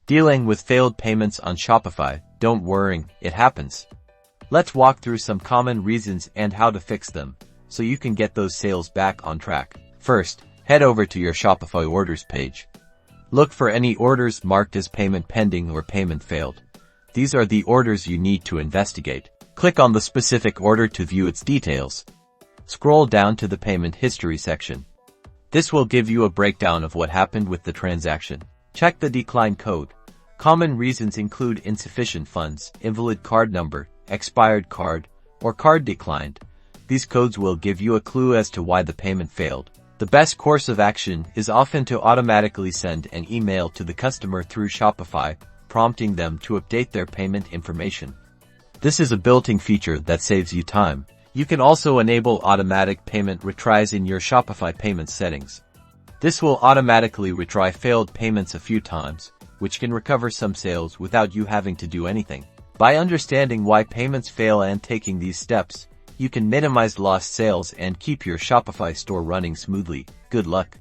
Dealing with failed payments on Shopify, don't worry, it happens. Let's walk through some common reasons and how to fix them, so you can get those sales back on track. First, head over to your Shopify orders page. Look for any orders marked as payment pending or payment failed. These are the orders you need to investigate. Click on the specific order to view its details. Scroll down to the payment history section. This will give you a breakdown of what happened with the transaction. Check the decline code. Common reasons include insufficient funds, invalid card number, expired card, or card declined. These codes will give you a clue as to why the payment failed. The best course of action is often to automatically send an email to the customer through Shopify, prompting them to update their payment information. This is a built-in feature that saves you time. You can also enable automatic payment retries in your Shopify Payments settings. This will automatically retry failed payments a few times, which can recover some sales without you having to do anything. By understanding why payments fail and taking these steps, you can minimize lost sales and keep your Shopify store running smoothly. Good luck!